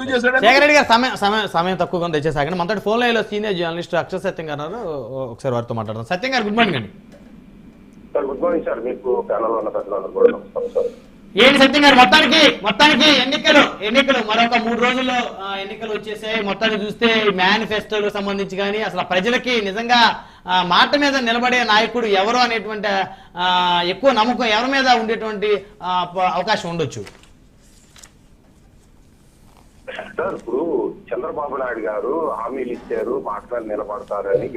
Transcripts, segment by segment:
శేఖర్ రెడ్డి గారు సమయం తక్కువగా తెచ్చేసాగండి. మనతో ఫోన్ లైన్లో సీనియర్ జర్నలిస్ట్ అక్షర్ సత్యం గారు ఒకసారి వారితో మాట్లాడదాం. సత్యం గారు గుడ్ మార్నింగ్ అండి. Sir good morning sir. మీకు ప్యానల్ ఉన్న పెద్దలందరూ కూడా నమస్కారం సార్. ఏంటి సత్యం గారు, మొత్తానికి ఎన్నికలు మరొక 3 రోజుల్లో ఎన్నికలు వచ్చేసాయి. మొత్తాన్ని చూస్తే మేనిఫెస్టోలకు సంబంధించి కానీ అసలు ప్రజలకి నిజంగా మాట మీద నిలబడే నాయకుడు ఎవరు అనేటువంటి ఎక్కువ నమ్మకం ఎవరి మీద ఉండేటువంటి అవకాశం ఉండొచ్చు సార్? ఇప్పుడు చంద్రబాబు నాయుడు గారు హామీలు ఇచ్చారు, మాట మీద నిలబడతారని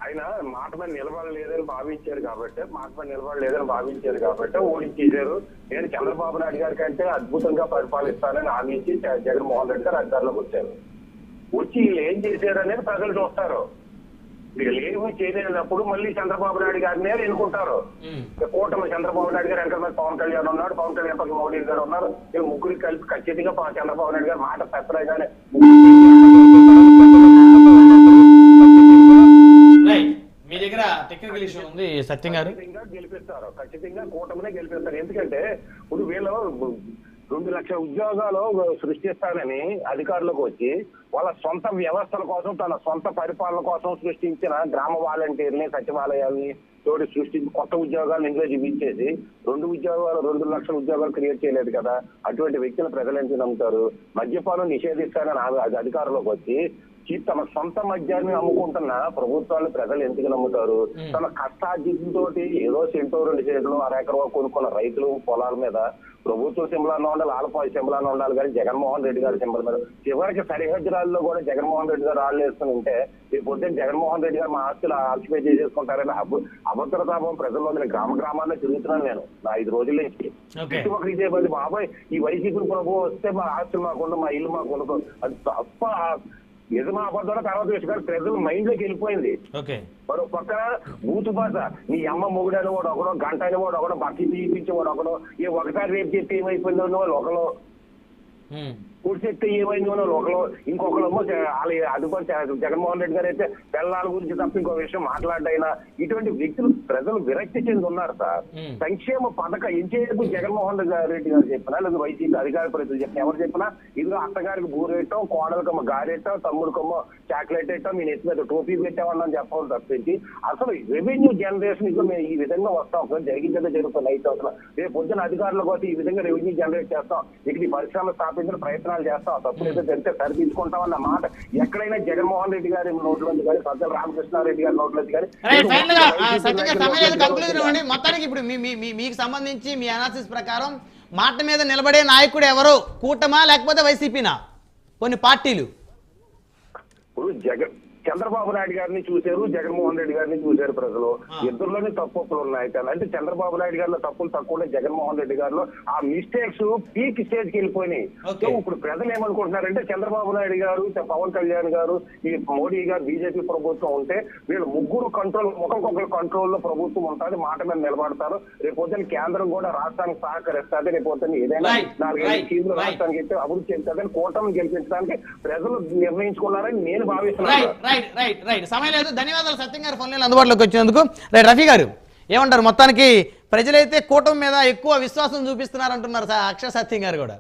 ఆయన మాట మీద నిలబడలేదని భావించారు కాబట్టి ఓడించేశారు. నేను చంద్రబాబు నాయుడు గారి కంటే అద్భుతంగా పరిపాలిస్తానని హామీ ఇచ్చి జగన్మోహన్ రెడ్డి గారు అధికారంలోకి వచ్చారు. వచ్చి వీళ్ళు ఏం చేశారు అనేది ప్రజలు చూస్తారు. వీళ్ళు ఏమి చేయలేనప్పుడు మళ్ళీ చంద్రబాబు నాయుడు గారినే ఎన్నుకుంటారు. కూటమి చంద్రబాబు నాయుడు గారు వెనక పవన్ కళ్యాణ్ ఉన్నాడు, పవన్ కళ్యాణ్ పక్కన మోడీ గారు ఉన్నారు. వీళ్ళు ముగ్గురికి కలిపి ఖచ్చితంగా చంద్రబాబు నాయుడు గారు మాట తప్పలేగానే మీ దగ్గర టెక్నికల్ ఇష్యూ ఉంది సత్యం గారు. గెలిపిస్తారు, ఖచ్చితంగా కూటమినే గెలిపిస్తారు. ఎందుకంటే ఇప్పుడు వీళ్ళు 2 లక్షల ఉద్యోగాలు సృష్టిస్తానని అధికారులకు వచ్చి వాళ్ళ సొంత వ్యవస్థల కోసం, తన సొంత పరిపాలన కోసం సృష్టించిన గ్రామ వాలంటీర్ని, సచివాలయాల్ని తోటి సృష్టించి కొత్త ఉద్యోగాలను ఇందులో చూపించేసి 2 లక్షల ఉద్యోగాలు క్రియేట్ చేయలేదు కదా. అటువంటి వ్యక్తులు ప్రజలు ఎందుకు నమ్ముతారు? మద్యపానం నిషేధిస్తానని అధికారంలోకి వచ్చి తమ సొంత మద్యాన్ని అమ్ముకుంటున్న ప్రభుత్వాన్ని ప్రజలు ఎందుకు నమ్ముతారు? తమ కష్టార్జితంతో ఏదో సెంటో 2 సెంట్లు అరెకరో కొనుక్కున్న రైతులు పొలాల మీద ప్రభుత్వం సింబలాన్ని ఉండాలి, ఆలపాయ సింబలాన్ని ఉండాలి, కానీ జగన్మోహన్ రెడ్డి గారి సింబల్ మీద చివరికి సరిహద్దురాల్లో కూడా జగన్మోహన్ రెడ్డి గారు ఆళ్ళు వేసుకుని ఉంటే ఈ పొద్దున్న జగన్మోహన్ రెడ్డి గారు మా ఆస్తులు ఆల్చిపే చేసేసుకుంటారని అభద్రతాభం ప్రజల్లో గ్రామాల్లో తిరుగుతున్నాను నేను నా 5 రోజుల నుంచి. ప్రతి ఒక్కరు ఇదే పది బాబాయ్ ఈ వైసీపీ ప్రభు వస్తే మా ఆస్తులు మాకుండా, మా ఇల్లు మాకు ఉండదు. అది తప్ప నిజమా అబద్ధాల తర్వాత విషయాలు ప్రజలు మైండ్ లోకి వెళ్ళిపోయింది. మరో పక్కన బూతు భాష, నీ అమ్మ మొగుడని వాడు ఒకడు, గంట అని వాడు ఒకడు, బక్కి తీపించేవాడు ఒకడు, ఒకసారి రేపు చెప్తే ఏమైపోయిందో వాళ్ళు ఒకరు, కూర్చి చెప్తే ఏమైంది వాళ్ళు ఒకరు, ఇంకొకరు అదుపరి జగన్మోహన్ రెడ్డి గారు అయితే పిల్లల గురించి తప్ప ఇంకో విషయం మాట్లాడైనా ఇటువంటి వ్యక్తులు ప్రజలు విరక్తి చెంది ఉన్నారు సార్. సంక్షేమ పథకం ఎంచేపు జగన్మోహన్ రెడ్డి గారు చెప్పినా లేదా వైసీపీ అధికార ప్రజలు చెప్పినా ఎవరు చెప్పినా ఇదిగో అత్తగారికి బూరెట్టం, కోడలకమ్మ గారెట్టం, తమ్ముడికమ్మ చాక్లెట్ పెట్టాం, మీ నెత్తి మీద టోపీ పెట్టామని చెప్పడం తప్పించి అసలు రెవెన్యూ జనరేషన్ ఇక మేము ఈ విధంగా వస్తాం. జరిగిందే జరుగుతుంది. అయితే అవసరం రేపు పొద్దున అధికారులకు వచ్చి ఈ విధంగా రెవెన్యూ జనరేట్ చేస్తాం, ఇక్కడ ఈ పరిశ్రమ స్థాపించిన ప్రయత్నాలు చేస్తాం, తప్పులు ఏదో జరిగితే సరిదిద్దుకుంటామన్న మాట ఎక్కడైనా జగన్మోహన్ రెడ్డి గారి నోట్లోంచి కానీ సజ్జల రామకృష్ణారెడ్డి గారి నోట్లోంచి కానీ. మొత్తానికి ఇప్పుడు మీకు సంబంధించి మీ అనాలిసిస్ ప్రకారం మాట మీద నిలబడే నాయకుడు ఎవరు? కూటమా లేకపోతే వైసీపీనా? కొన్ని పార్టీలు ఇప్పుడు చంద్రబాబు నాయుడు గారిని చూశారు, జగన్మోహన్ రెడ్డి గారిని చూశారు ప్రజలు. ఇద్దరులోనే తప్పులు ఉన్నాయి. అంటే చంద్రబాబు నాయుడు గారిలో తప్పులు తక్కువ, జగన్మోహన్ రెడ్డి గారిలో ఆ మిస్టేక్స్ పీక్ స్టేజ్ కి వెళ్ళిపోయినాయి. ఇప్పుడు ప్రజలు ఏమనుకుంటున్నారంటే చంద్రబాబు నాయుడు గారు, పవన్ కళ్యాణ్ గారు, ఈ మోడీ గారు, బీజేపీ ప్రభుత్వం ఉంటే వీళ్ళు ముగ్గురు కంట్రోల్, ముఖంకొకరు కంట్రోల్ లో ప్రభుత్వం ఉంటుంది, మాట మీద నిలబడతారు. రేపొద్దున కేంద్రం కూడా రాష్ట్రానికి సహకరిస్తుంది. రేపొద్దున ఏదైనా 4-5 స్కీములు రాష్ట్రానికి ఇస్తే అభివృద్ధి చెందుతుందని కూటమి గెలిపించడానికి ప్రజలు నిర్ణయించుకున్నారని నేను భావిస్తున్నాను. సమయం లేదు. ధన్యవాదాలు సత్యం గారు ఫోన్ లైన్ అందుబాటులోకి వచ్చినందుకు. రఫీ గారు ఏమంటారు? మొత్తానికి ప్రజలైతే కూటమి మీద ఎక్కువ విశ్వాసం చూపిస్తున్నారు అంటున్నారు అక్షర్ సత్యం గారు కూడా.